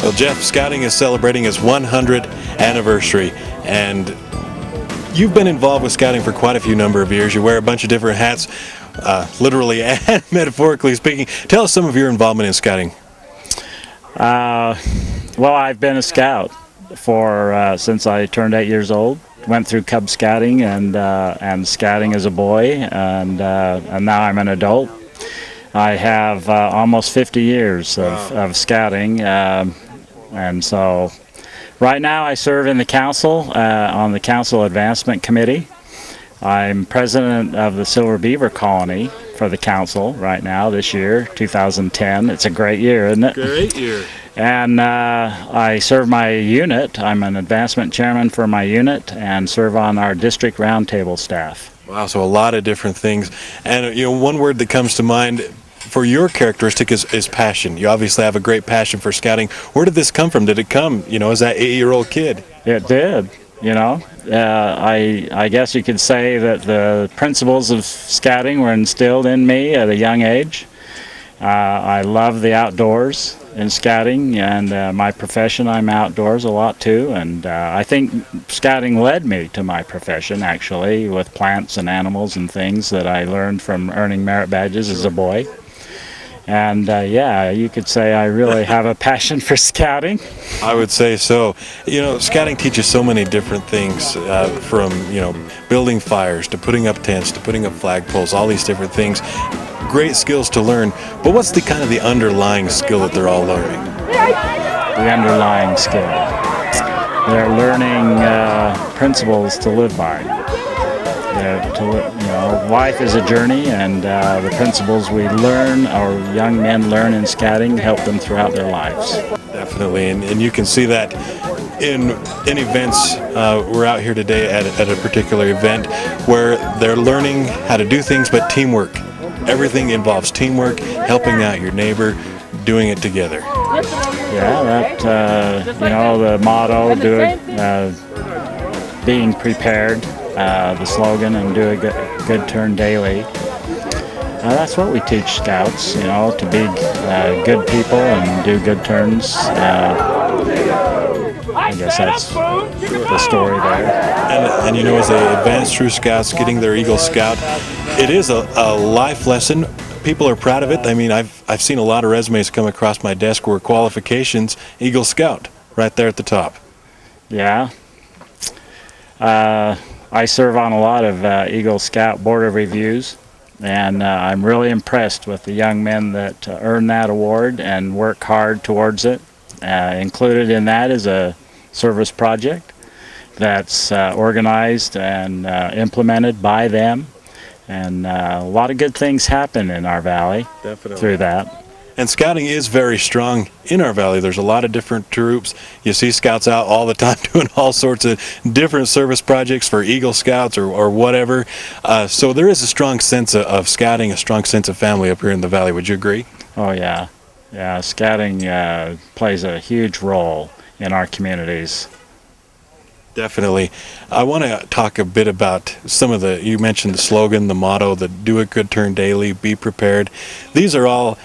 Well, Jeff, Scouting is celebrating its 100th anniversary, and you've been involved with Scouting for quite a few number of years. You wear a bunch of different hats, literally and metaphorically speaking. Tell us some of your involvement in Scouting. Well, I've been a scout for since I turned 8 years old. Went through Cub Scouting and Scouting as a boy, and now I'm an adult. I have almost 50 years of Scouting, and so right now I serve in the council on the Council Advancement Committee. I'm president of the Silver Beaver Colony for the council right now this year, 2010. It's a great year, isn't it? Great year. And I serve my unit. I'm an advancement chairman for my unit and serve on our district roundtable staff. Wow, so a lot of different things. And one word that comes to mind for your characteristic is passion. You obviously have a great passion for Scouting. Where did this come from? Did it come, as that 8-year-old kid? It did, I guess you could say that the principles of Scouting were instilled in me at a young age. I love the outdoors in Scouting, and my profession, I'm outdoors a lot too, and I think Scouting led me to my profession, actually, with plants and animals and things that I learned from earning merit badges as a boy. And you could say I really have a passion for Scouting. I would say so. Scouting teaches so many different things, from building fires to putting up tents to putting up flagpoles, all these different things. Great skills to learn, but what's the underlying skill that they're all learning? The underlying skill. They're learning principles to live by. Life is a journey, and the principles we learn, or young men learn in Scouting, help them throughout their lives. Definitely, and you can see that in events. We're out here today at a particular event where they're learning how to do things, but teamwork. Everything involves teamwork, helping out your neighbor, doing it together. Yeah, the motto, being prepared, the slogan, and do a good turn daily. That's what we teach scouts, to be good people and do good turns. I guess that's the story there. And as they advance through Scouts, getting their Eagle Scout, it is a life lesson. People are proud of it. I mean, I've seen a lot of resumes come across my desk where qualifications, Eagle Scout, right there at the top. Yeah. I serve on a lot of Eagle Scout Board of Reviews, and I'm really impressed with the young men that earn that award and work hard towards it. Included in that is a service project that's organized and implemented by them, and a lot of good things happen in our valley. Definitely. Through that. And Scouting is very strong in our valley. There's a lot of different troops. You see Scouts out all the time doing all sorts of different service projects for Eagle Scouts or whatever. So there is a strong sense of Scouting, a strong sense of family up here in the valley. Would you agree? Oh, yeah. Yeah, Scouting plays a huge role in our communities. Definitely. I want to talk a bit about you mentioned the slogan, the motto, the do a good turn daily, be prepared. These are all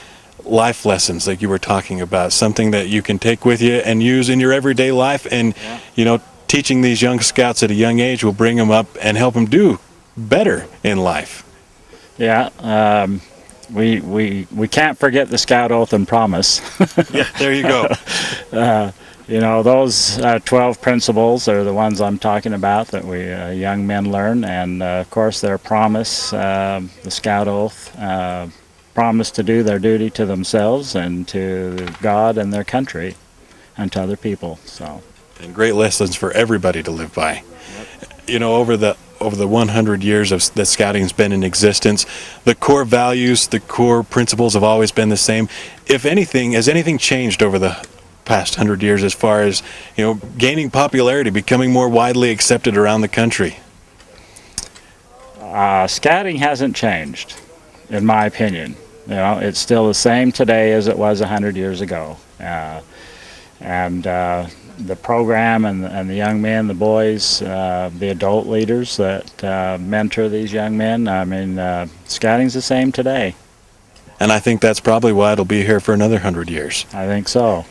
life lessons like you were talking about, something that you can take with you and use in your everyday life, and teaching these young scouts at a young age will bring them up and help them do better in life. Yeah, we can't forget the Scout Oath and Promise. Yeah, there you go. Those 12 principles are the ones I'm talking about that we young men learn, and of course their promise, the Scout Oath, promise to do their duty to themselves and to God and their country and to other people. And great lessons for everybody to live by. Yep. Over the 100 years that Scouting's been in existence, the core values, the core principles have always been the same. If anything, has anything changed over the past 100 years as far as gaining popularity, becoming more widely accepted around the country? Scouting hasn't changed, in my opinion. It's still the same today as it was 100 years ago. And the program and the young men, the boys, the adult leaders that mentor these young men, Scouting's the same today. And I think that's probably why it'll be here for another 100 years. I think so.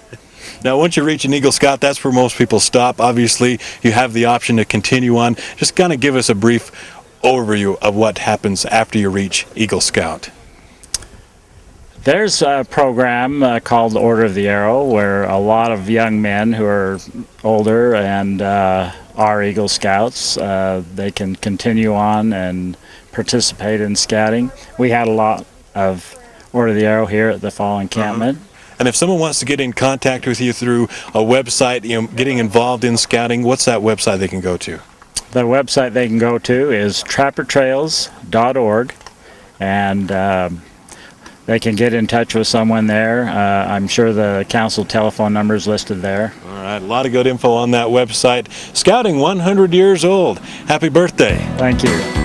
Now, once you reach an Eagle Scout, that's where most people stop. Obviously, you have the option to continue on. Just kind of give us a brief overview of what happens after you reach Eagle Scout. There's a program called the Order of the Arrow where a lot of young men who are older and are Eagle Scouts, they can continue on and participate in scouting. We had a lot of Order of the Arrow here at the Fall Encampment. And if someone wants to get in contact with you through a website, getting involved in scouting, what's that website they can go to? The website they can go to is trappertrails.org, and they can get in touch with someone there. I'm sure the council telephone number is listed there. All right, a lot of good info on that website. Scouting 100 years old. Happy birthday. Thank you.